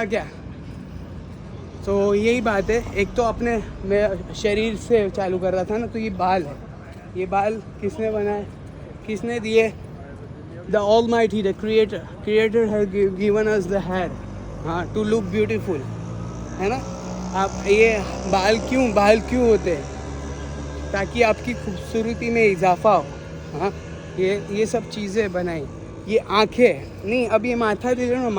क्या तो यही बात है। एक तो अपने मैं शरीर से चालू कर रहा था ना, तो ये बाल है। ये बाल किसने बनाए, किसने दिए? The Almighty, the creator has given us the hair, हाँ, टू लुक ब्यूटीफुल, है ना। आप ये बाल क्यों होते हैं? ताकि आपकी खूबसूरती में इजाफा हो। हाँ, ये सब चीज़ें बनाई। ये आँखें नहीं, अब ये माथा दे रहे हो ना,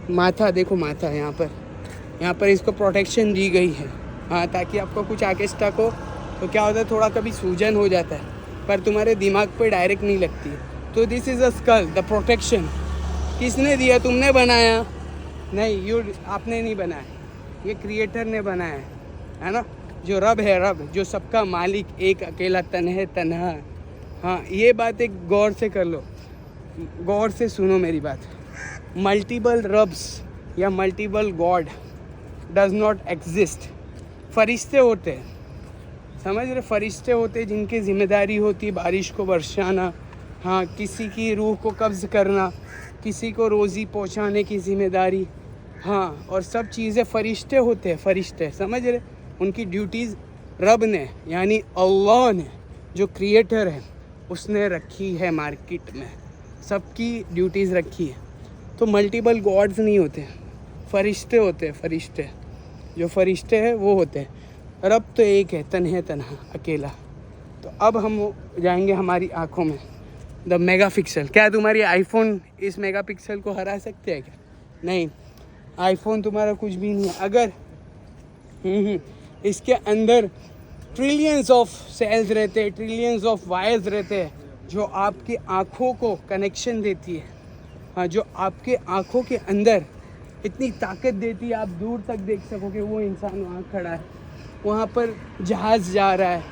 माथा देखो, माथा यहाँ पर इसको प्रोटेक्शन दी गई है। हाँ, ताकि आपको कुछ आगे स्टक हो तो क्या होता है, थोड़ा कभी सूजन हो जाता है, पर तुम्हारे दिमाग पे डायरेक्ट नहीं लगती है। तो this is a skull, the protection. किसने दिया? तुमने बनाया नहीं, आपने नहीं बनाया, ये क्रिएटर ने बनाया है ना। जो रब है, रब जो सबका मालिक, एक अकेला तन्हा। हाँ, ये बात एक गौर से कर लो, गौर से सुनो मेरी बात। मल्टीपल रब्स या multiple God does not exist. फरिश्ते होते हैं, समझ रहे? फरिश्ते होते हैं जिनकी जिम्मेदारी होती है बारिश को बरसाना, हाँ, किसी की रूह को कब्ज़ करना, किसी को रोज़ी पहुंचाने की जिम्मेदारी, हाँ, और सब चीज़ें फरिश्ते होते हैं। फरिश्ते, समझ रहे? उनकी ड्यूटीज़ रब ने यानी अल्लाह ने, जो क्रिएटर है, उसने रखी है मार्केट में, सबकी ड्यूटीज़ रखी है। तो मल्टीपल गॉड्स नहीं होते, फरिश्ते होते हैं। फरिश्ते, जो फरिश्ते हैं वो होते हैं। रब तो एक है, तन्हा अकेला। तो अब हम जाएंगे हमारी आँखों में, द मेगापिक्सल। क्या तुम्हारी आईफोन इस मेगापिक्सल को हरा सकते हैं क्या? नहीं, आईफोन तुम्हारा कुछ भी नहीं है। अगर इसके अंदर ट्रिलियंस ऑफ सेल्स रहते हैं, ट्रिलियंस ऑफ वायर्स रहते हैं, जो आपकी आँखों को कनेक्शन देती है। हाँ, जो आपके आँखों के अंदर इतनी ताकत देती है, आप दूर तक देख सको कि वो इंसान वहाँ खड़ा है, वहाँ पर जहाज़ जा रहा है।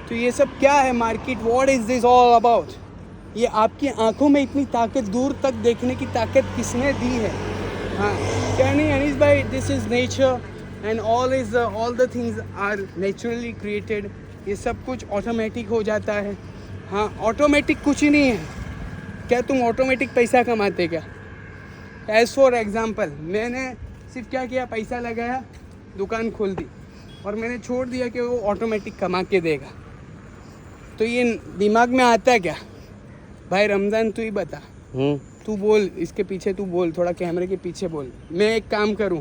तो ये सब क्या है market? What is this all about? ये आपकी आंखों में इतनी ताकत, दूर तक देखने की ताकत किसने दी है? हाँ, क्या नहीं अनीस भाई? This is nature and all the things are naturally created. ये सब कुछ ऑटोमेटिक हो जाता है। हाँ, ऑटोमेटिक कुछ ही नहीं है। क्या तुम ऑटोमेटिक पैसा कमाते क्या? एज फॉर एग्ज़ाम्पल, मैंने सिर्फ क्या किया, पैसा लगाया, दुकान खोल दी, और मैंने छोड़ दिया कि वो ऑटोमेटिक कमा के देगा। तो ये दिमाग में आता है क्या? भाई रमज़ान तू ही बता, तू बोल, इसके पीछे तू बोल, थोड़ा कैमरे के पीछे बोल। मैं एक काम करूं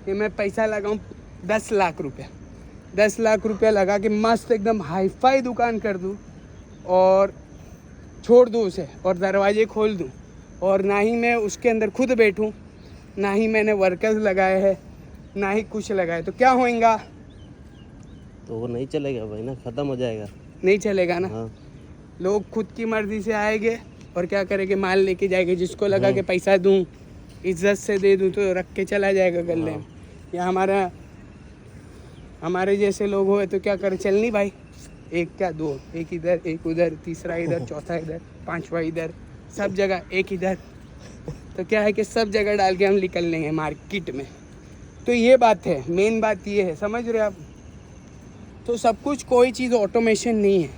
कि मैं पैसा लगाऊं 10 लाख रुपया, 10 लाख रुपया लगा के मस्त एकदम हाईफाई दुकान कर दूं और छोड़ दूं उसे, और दरवाजे खोल दूं, और ना ही मैं उसके अंदर खुद बैठूं, ना ही मैंने वर्कर्स लगाए हैं, ना ही कुछ लगाए, तो क्या होएगा? तो वो नहीं चलेगा भाई ना, ख़त्म हो जाएगा। नहीं चलेगा ना। हाँ। लोग खुद की मर्ज़ी से आएंगे और क्या करेंगे, माल लेके जाएंगे। जिसको लगा के पैसा दूं, इज्जत से दे दूं, तो रख के चला जाएगा गले में। या हमारे जैसे लोग हो तो क्या करें, चल नहीं भाई, एक क्या दो, एक इधर एक उधर, तीसरा इधर, चौथा इधर, पांचवा इधर, सब जगह एक इधर। तो क्या है कि सब जगह डाल के हम निकल लेंगे मार्केट में। तो ये बात है, मेन बात ये है, समझ रहे आप? तो सब कुछ, कोई चीज़ ऑटोमेशन नहीं है,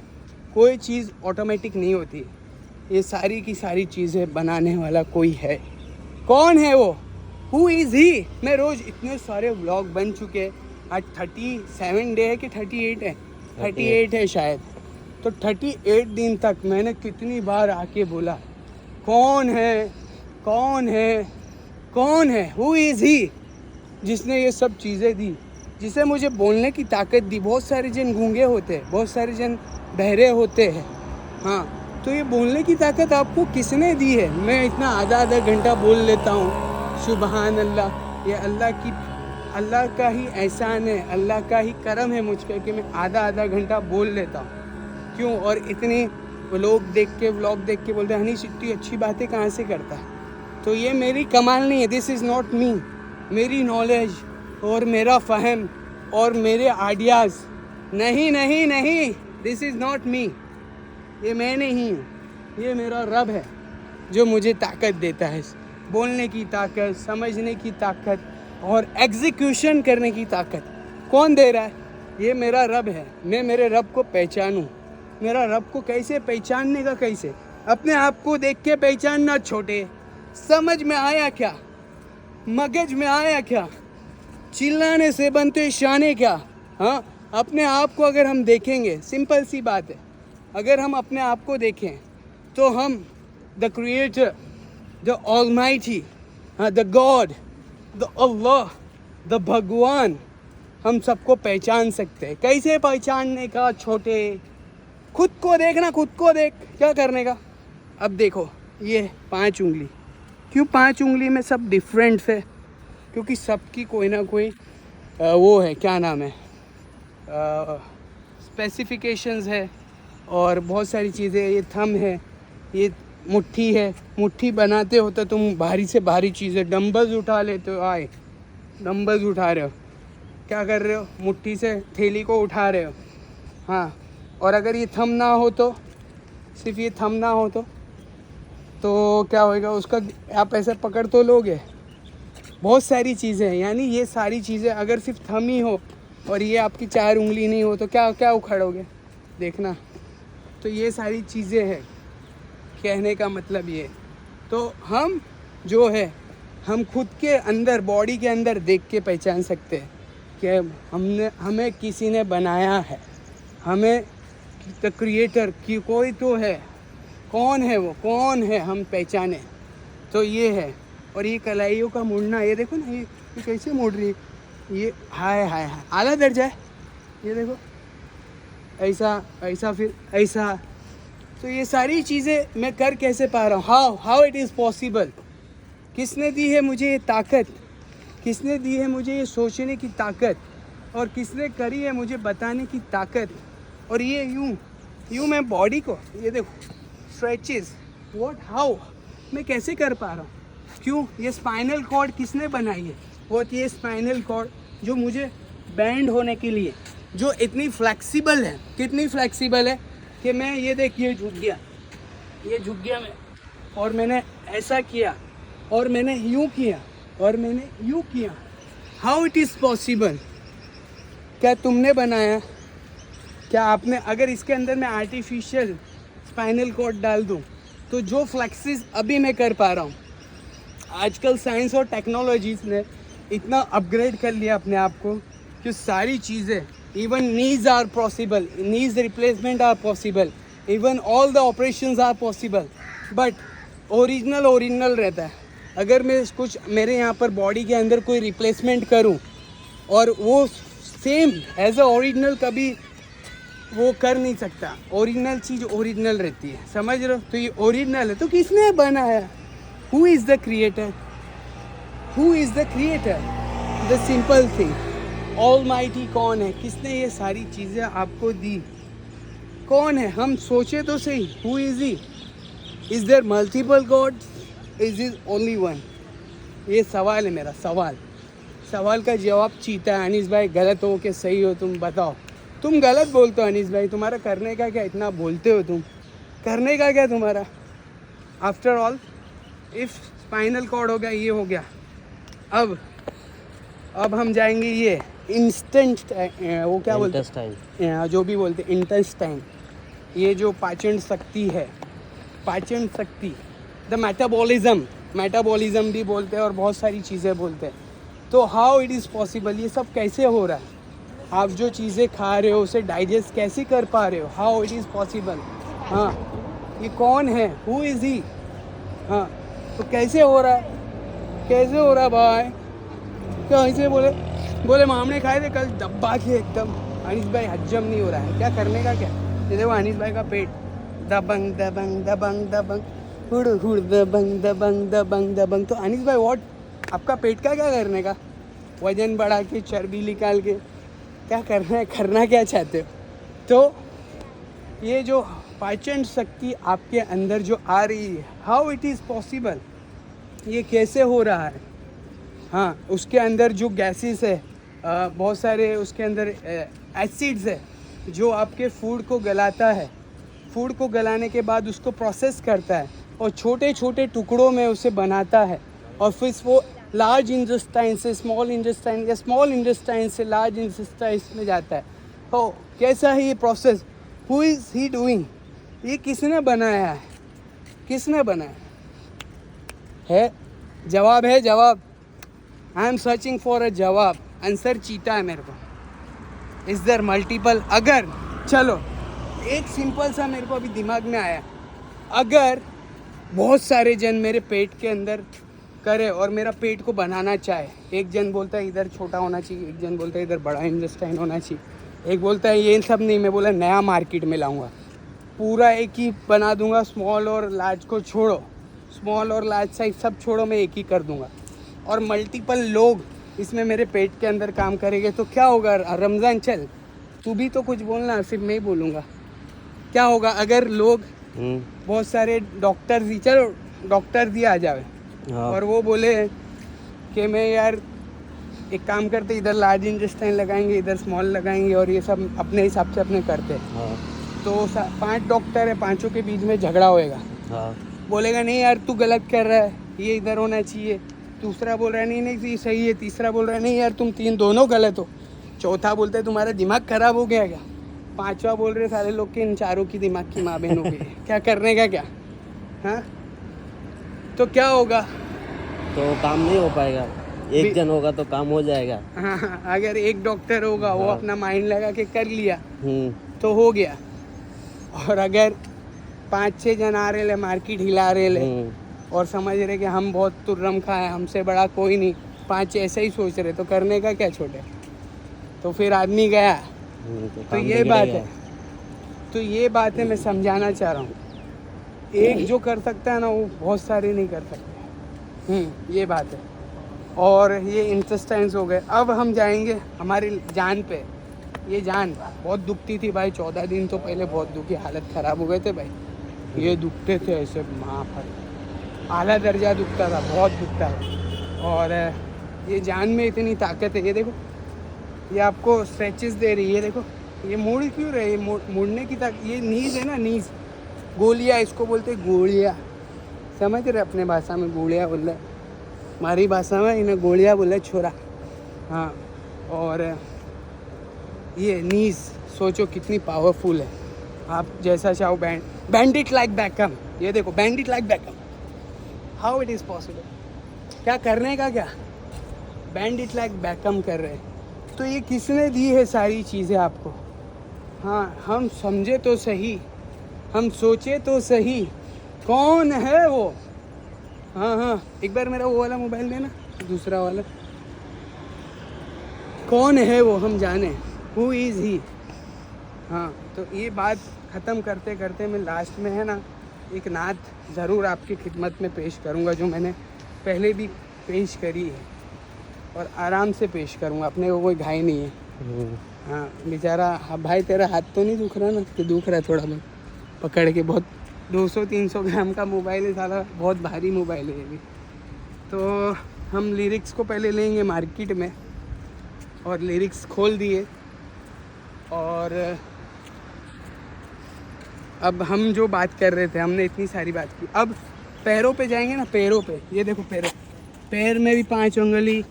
कोई चीज़ ऑटोमेटिक नहीं होती है। ये सारी की सारी चीज़ें बनाने वाला कोई है। कौन है वो? हु इज़ ही? मैं रोज़ इतने सारे व्लॉग बन चुके, आज 37 डे है कि 38 है, 38 है शायद। तो 38 दिन तक मैंने कितनी बार आके बोला, कौन है, कौन है, कौन है? हु इज़ ही? जिसने ये सब चीज़ें दी, जिसे मुझे बोलने की ताकत दी। बहुत सारे जन गूंगे होते हैं, बहुत सारे जन बहरे होते हैं। हाँ, तो ये बोलने की ताकत आपको किसने दी है? मैं इतना आधा घंटा बोल लेता हूँ, सुबहान अल्लाह। ये अल्लाह का ही एहसान है, अल्लाह का ही करम है मुझ पर कि मैं आधा घंटा बोल लेता हूँ। क्यों? और इतने लोग देख के, व्लॉग देख के बोलते हैं, हनीश इतनी अच्छी बातें कहाँ से करता है? तो ये मेरी कमाल नहीं है, दिस इज़ नॉट मी। मेरी नॉलेज और मेरा फ़हम और मेरे आइडियाज़, नहीं, दिस इज़ नॉट मी। ये मैं नहीं हूँ, ये मेरा रब है जो मुझे ताकत देता है, बोलने की ताकत, समझने की ताकत और एग्जीक्यूशन करने की ताकत। कौन दे रहा है? ये मेरा रब है। मैं मेरे रब को पहचानूँ। मेरा रब को कैसे पहचानने का? कैसे? अपने आप को देख के पहचानना छोटे, समझ में आया क्या? मगज में आया क्या? चिल्लाने से बनते शाने क्या? हाँ, अपने आप को अगर हम देखेंगे, सिंपल सी बात है, अगर हम अपने आप को देखें तो हम the creator, the Almighty, the God, the Allah, the भगवान, हम सबको पहचान सकते हैं। कैसे पहचानने का? छोटे, खुद को देखना, खुद को देख, क्या करने का? अब देखो ये 5 उंगली, क्यों 5 उंगली में सब डिफरेंट है? क्योंकि सबकी कोई ना कोई वो है, क्या नाम है, स्पेसिफिकेशंस है और बहुत सारी चीज़ें। ये थंब है, ये मुट्ठी है, मुट्ठी बनाते हो तो तुम भारी से भारी चीज़ें, डंबल्स उठा लेते हो, आए डंबल्स उठा रहे हो, क्या कर रहे हो? मुट्ठी से थैली को उठा रहे हो। हाँ, और अगर ये थंब ना हो तो, सिर्फ ये थंब ना हो तो क्या होएगा उसका? आप ऐसे पकड़ तो लोगे। बहुत सारी चीज़ें हैं, यानी ये सारी चीज़ें अगर सिर्फ थंब ही हो और ये आपकी 4 उंगली नहीं हो तो क्या क्या उखाड़ोगे? देखना। तो ये सारी चीज़ें हैं, कहने का मतलब ये। तो हम जो है, हम खुद के अंदर, बॉडी के अंदर देख के पहचान सकते हैं कि हमें किसी ने बनाया है, हमें द क्रिएटर की कोई तो है। कौन है वो? कौन है? हम पहचाने तो ये है। और ये कलाइयों का मुड़ना, ये देखो ना, ये कैसे मुड़ रही है, ये हाय हाय हाय, आधा दर्जा है, ये देखो, ऐसा ऐसा फिर ऐसा। तो ये सारी चीज़ें मैं कर कैसे पा रहा हूँ? How it is possible? किसने दी है मुझे ये ताकत? किसने दी है मुझे ये सोचने की ताकत? और किसने करी है मुझे बताने की ताकत? और ये यूँ मैं बॉडी को, ये देखो, स्ट्रेचेस, व्हाट, हाउ, मैं कैसे कर पा रहा हूँ? क्यों? ये स्पाइनल कॉर्ड किसने बनाई है? वो ये स्पाइनल कॉर्ड जो मुझे बैंड होने के लिए, जो इतनी फ्लेक्सिबल है, कितनी फ्लेक्सिबल है कि मैं ये देखिए झुक गया मैं, और मैंने ऐसा किया, और मैंने यूँ किया, और मैंने यूँ किया। How it is possible? क्या तुमने बनाया? क्या आपने? अगर इसके अंदर मैं आर्टिफिशियल स्पाइनल कॉर्ड डाल दूँ तो जो फ्लेक्सिस अभी मैं कर पा रहा हूँ, आजकल साइंस और टेक्नोलॉजीज़ ने इतना अपग्रेड कर लिया अपने आप को कि सारी चीज़ें, even knees are possible, knees replacement are possible, even all the operations are possible, but original रहता है। अगर मैं कुछ मेरे यहाँ पर बॉडी के अंदर कोई रिप्लेसमेंट करूँ और वो सेम एज अ ओरिजिनल कभी वो कर नहीं सकता। ओरिजिनल चीज़ ओरिजिनल रहती है, समझ रहे हो? तो ये ओरिजिनल है, तो किसने बनाया? Who is the creator? Who is the creator? The simple thing, almighty कौन है? किसने ये सारी चीज़ें आपको दी? कौन है? हम सोचे तो सही, who is he? Is there multiple gods? Is only one? ये सवाल है मेरा, सवाल का जवाब चीता है। अनीस भाई गलत हो कि सही हो, तुम बताओ। तुम गलत बोलते हो अनीस भाई, तुम्हारा करने का क्या? इतना बोलते हो तुम, करने का क्या तुम्हारा? After all, if spinal cord हो गया, ये हो गया, अब हम जाएंगे ये इंस्टेंट, वो क्या बोलते हैं, जो भी बोलते हैं, इंटेस्टाइन। ये जो पाचन शक्ति है, पाचन शक्ति, द मेटाबॉलिज्म भी बोलते हैं और बहुत सारी चीज़ें बोलते हैं। तो हाउ इट इज़ पॉसिबल? ये सब कैसे हो रहा है? आप जो चीज़ें खा रहे हो उसे डाइजेस्ट कैसे कर पा रहे हो? How it is possible? हाँ, ये कौन है? हु इज़ ही? हाँ, तो कैसे हो रहा है? कैसे हो रहा है भाई? कैसे बोले मामने खाए थे कल, डब्बा के एकदम। अनीस भाई हजम नहीं हो रहा है, क्या करने का? क्या ये देखो अनीस भाई का पेट दबंग दबंग दबंग दबंग, हुड़ हुड़ दबंग दबंग दबंग दबंग। तो अनीस भाई व्हाट, आपका पेट का क्या करने का? वजन बढ़ा के, चर्बी निकाल के क्या करना है? करना क्या चाहते हो? तो ये जो पाचन शक्ति आपके अंदर जो आ रही है, हाउ इट इज़ पॉसिबल? ये कैसे हो रहा है? हाँ, उसके अंदर जो गैसेस है, बहुत सारे उसके अंदर एसिड्स है जो आपके फूड को गलाता है। फूड को गलाने के बाद उसको प्रोसेस करता है और छोटे छोटे टुकड़ों में उसे बनाता है, और फिर वो लार्ज इंटेस्टाइन से स्मॉल इंटेस्टाइन, या स्मॉल इंटेस्टाइन से लार्ज इंटेस्टाइन में जाता है। तो कैसा है ये process? Who is he doing? ये किसने बनाया है? किसने बनाया है? जवाब है, जवाब I am searching for a जवाब, आंसर चीता है मेरे को. Is there multiple? अगर चलो एक सिंपल सा मेरे को अभी दिमाग में आया, अगर बहुत सारे जन मेरे पेट के अंदर करे और मेरा पेट को बनाना चाहे, एक जन बोलता है इधर छोटा होना चाहिए, एक जन बोलता है इधर बड़ा इंटेस्टाइन होना चाहिए, एक बोलता है ये सब नहीं, मैं बोला नया मार्केट में लाऊंगा, पूरा एक ही बना दूंगा, स्मॉल और लार्ज को छोड़ो, स्मॉल और लार्ज साइज सब छोड़ो, मैं एक ही कर दूंगा, और मल्टीपल लोग इसमें मेरे पेट के अंदर काम करेंगे, तो क्या होगा? रमज़ान चल, तू भी तो कुछ बोलना, सिर्फ मैं ही बोलूँगा. क्या होगा अगर लोग बहुत सारे डॉक्टर ही, चलो डॉक्टर भी आ जावे, हाँ. और वो बोले कि मैं यार एक काम करते, इधर लार्ज इंटेस्टाइन लगाएंगे, इधर स्मॉल लगाएंगे, और ये सब अपने हिसाब से अपने करते हैं. हाँ. तो 5 डॉक्टर है, 5 के बीच में झगड़ा होएगा. हाँ. बोलेगा नहीं यार तू गलत कर रहा है, ये इधर होना चाहिए, दूसरा बोल रहा है नहीं नहीं ये सही है, तीसरा बोल रहा है नहीं यार तुम दोनों गलत हो, चौथा बोलता है तुम्हारा दिमाग खराब हो गया क्या, पांचवा बोल रहे सारे लोग के इन चारों की दिमाग की माँ बहन हो गई. क्या करने का क्या? हाँ, तो क्या होगा? तो काम नहीं हो पाएगा. एक जन होगा तो काम हो जाएगा. हाँ, अगर एक डॉक्टर होगा वो हाँ. अपना माइंड लगा के कर लिया हम्म. तो हो गया. और अगर 5-6 जन आ रहे ले, मार्केट हिला रहे ले, और समझ रहे कि हम बहुत तुर्रम खा है, हमसे बड़ा कोई नहीं, 5 ऐसे ही सोच रहे, तो करने का क्या छोटे? तो फिर आदमी गया. तो ये बात है, तो ये बात है, मैं समझाना चाह रहा हूँ. एक जो कर सकता है ना, वो बहुत सारे नहीं कर सकते. ये बात है. और ये इंटेस्टाइन्स हो गए. अब हम जाएंगे हमारी जान पे. ये जान बहुत दुखती थी भाई, 14 दिन तो पहले बहुत दुखी, हालत ख़राब हो गए थे भाई. ये दुखते थे ऐसे माँ पर, आला दर्जा दुखता था, बहुत दुखता था. और ये जान में इतनी ताकत है. ये देखो, ये आपको स्ट्रेचेस दे रही है, देखो ये मुड़ क्यों रहे, ये मुड़ने की ताकत. ये नीज है ना, नीज, गोलियाँ इसको बोलते हैं, गोलियाँ. समझ रहे? अपने भाषा में गोलियाँ बोल रहे, हमारी भाषा में इन्हें गोलियाँ बोल रहे, छोरा. हाँ, और ये नीज सोचो कितनी पावरफुल है. आप जैसा चाहो बैंड इट लाइक बैकम. ये देखो band it like Beckham, how it is possible? क्या करने का क्या? बैंड इट लाइक बैकम कर रहे हैं. तो ये किसने दी है सारी चीज़ें आपको? हाँ, हम समझे तो सही, हम सोचे तो सही, कौन है वो? हाँ हाँ, एक बार मेरा वो वाला मोबाइल देना, दूसरा वाला. कौन है वो, हम जाने. हु इज़ ही. हाँ, तो ये बात ख़त्म करते करते मैं लास्ट में है ना एक नात ज़रूर आपकी खिदमत में पेश करूँगा, जो मैंने पहले भी पेश करी है, और आराम से पेश करूँगा, अपने को कोई घाई नहीं है. हाँ बेचारा. हाँ भाई, तेरा हाथ तो नहीं दुख रहा ना? कि दुख रहा है थोड़ा बहुत पकड़ के. बहुत 200-300 ग्राम का मोबाइल है साला, बहुत भारी मोबाइल है ये भी. तो हम लिरिक्स को पहले लेंगे मार्केट में, और लिरिक्स खोल दिए. और अब हम जो बात कर रहे थे, हमने इतनी सारी बात की. अब पैरों पे जाएंगे ना, पैरों पे. ये देखो पैर में भी 5 उंगली,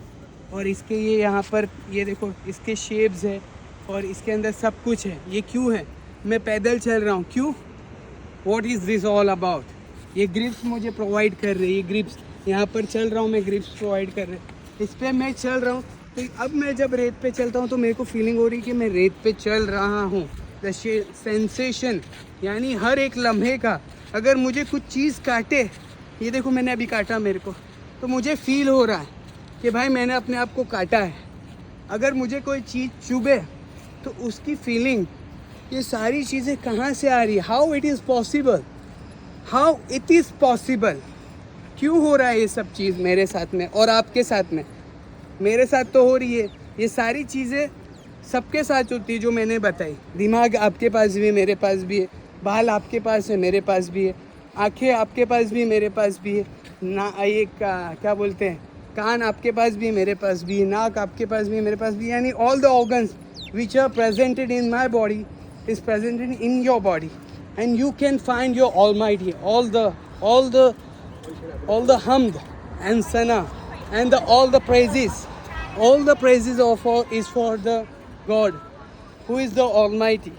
और इसके ये यहाँ पर ये देखो इसके शेप्स है, और इसके अंदर सब कुछ है. ये क्यों है? मैं पैदल चल रहा हूँ, क्यों? What is this all about? ये ग्रिप्स मुझे प्रोवाइड कर रहे हैं. ये ग्रिप्स, यहाँ पर चल रहा हूँ मैं, ग्रिप्स प्रोवाइड कर रहे हैं. इस पर मैं चल रहा हूँ. तो अब मैं जब रेत पे चलता हूँ तो मेरे को फीलिंग हो रही कि मैं रेत पे चल रहा हूँ. द सेंसेशन, यानी हर एक लम्हे का, अगर मुझे कुछ चीज़ काटे, ये देखो मैंने अभी काटा मेरे को, तो मुझे फील हो रहा है कि भाई मैंने अपने आप को काटा है. अगर मुझे कोई चीज़ चुभे तो उसकी फीलिंग, ये सारी चीज़ें कहाँ से आ रही है? How it is possible? How it is possible? क्यों हो रहा है ये सब चीज़ मेरे साथ में और आपके साथ में? मेरे साथ तो हो रही है. ये सारी चीज़ें सबके साथ होती है जो मैंने बताई. दिमाग आपके पास भी है, मेरे पास भी है. बाल आपके पास है, मेरे पास भी है. आँखें आपके पास भी, मेरे पास भी है. ना ये क्या बोलते हैं, कान आपके पास भी, मेरे पास भी है. नाक आपके पास भी, मेरे पास भी. यानी all the organs which are presented in my body is presented in your body, and you can find your Almighty. All the hamd and sana and all the praises is for the God who is the Almighty,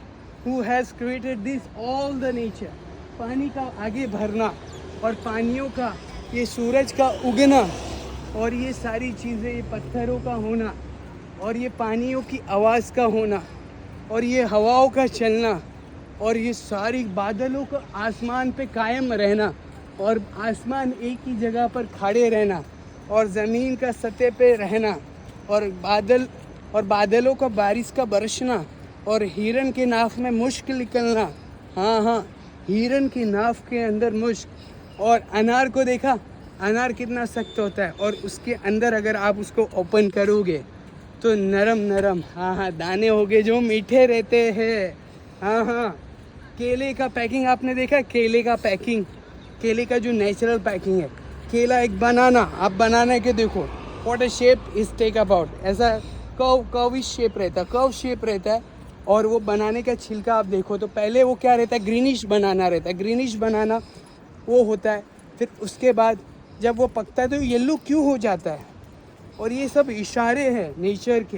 who has created this all the nature. पानी का आगे भरना और पानियों का ये सूरज का उगना, और ये सारी चीज़ें, ये पत्थरों का होना और ये पानियों की आवाज़ का होना और ये हवाओं का चलना और ये सारी बादलों का आसमान पे कायम रहना और आसमान एक ही जगह पर खड़े रहना और ज़मीन का सतह पे रहना और बादलों का बारिश का बरसना और हिरन के नाक में मुश्क निकलना, हाँ हाँ, हिरन की नाक के अंदर मुश्क। और अनार को देखा, अनार कितना सख्त होता है और उसके अंदर अगर आप उसको ओपन करोगे तो नरम नरम, हाँ हाँ, दाने होंगे जो मीठे रहते हैं, हाँ हाँ। केले का पैकिंग आपने देखा, केले का पैकिंग, केले का जो नेचुरल पैकिंग है, केला एक बनाना, आप बनाने के देखो what a shape is take about, ऐसा कर्विश शेप रहता है, कर्व शेप रहता है। और वो बनाने का छिलका आप देखो तो पहले वो क्या रहता है, ग्रीनिश बनाना रहता है, ग्रीनिश बनाना वो होता है, फिर उसके बाद जब वो पकता है तो येलो क्यों हो जाता है। और ये सब इशारे हैं नेचर के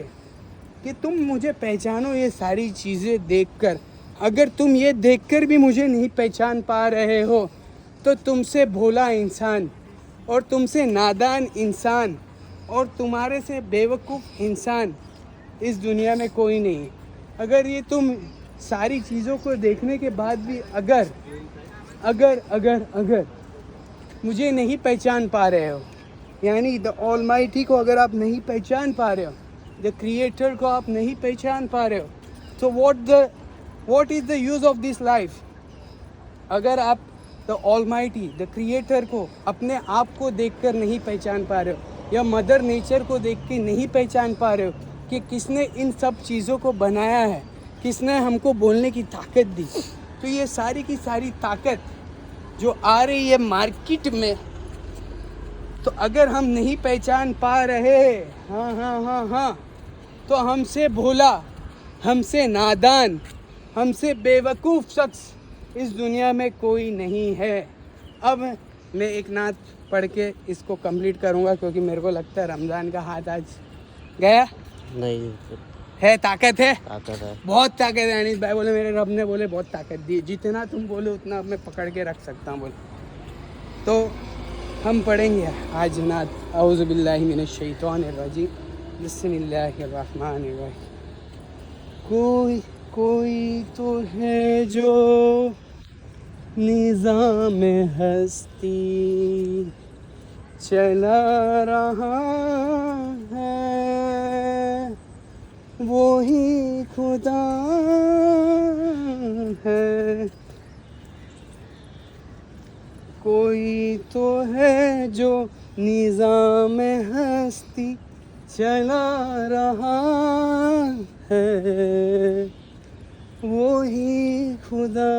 कि तुम मुझे पहचानो ये सारी चीज़ें देखकर। अगर तुम ये देखकर भी मुझे नहीं पहचान पा रहे हो तो तुमसे भोला इंसान और तुमसे नादान इंसान और तुम्हारे से बेवकूफ़ इंसान इस दुनिया में कोई नहीं है। अगर ये तुम सारी चीज़ों को देखने के बाद भी अगर अगर अगर अगर मुझे नहीं पहचान पा रहे हो, यानी द ऑलमाइटी को अगर आप नहीं पहचान पा रहे हो, द क्रिएटर को आप नहीं पहचान पा रहे हो, तो what is the use of this life. अगर आप द ऑलमाइटी, द क्रिएटर को अपने आप को देखकर नहीं पहचान पा रहे हो या मदर नेचर को देख के नहीं पहचान पा रहे हो कि किसने इन सब चीज़ों को बनाया है, किसने हमको बोलने की ताकत दी, तो ये सारी की सारी ताकत जो आ रही है मार्केट में, तो अगर हम नहीं पहचान पा रहे, हाँ हाँ हाँ हाँ, तो हमसे भोला, हमसे नादान, हमसे बेवकूफ़ शख्स इस दुनिया में कोई नहीं है। अब मैं एक नात पढ़ के इसको कंप्लीट करूँगा क्योंकि मेरे को लगता है रमज़ान का हाथ आज गया नहीं है। ताकत है, ताकत है, बहुत ताकत है। अनीस भाई बोले, मेरे रब ने बोले बहुत ताकत दी, जितना तुम बोले उतना मैं पकड़ के रख सकता हूँ बोले। तो हम पढ़ेंगे आज नात, औज़ु बिल्लाहि मिनश शैतानिर रजीम, बिस्मिल्लाहिर रहमानिर रहीम। कोई तो है जो निज़ाम हस्ती चला रहा है, वो ही खुदा है। कोई तो है जो निज़ाम हस्ती चला रहा है, वो ही खुदा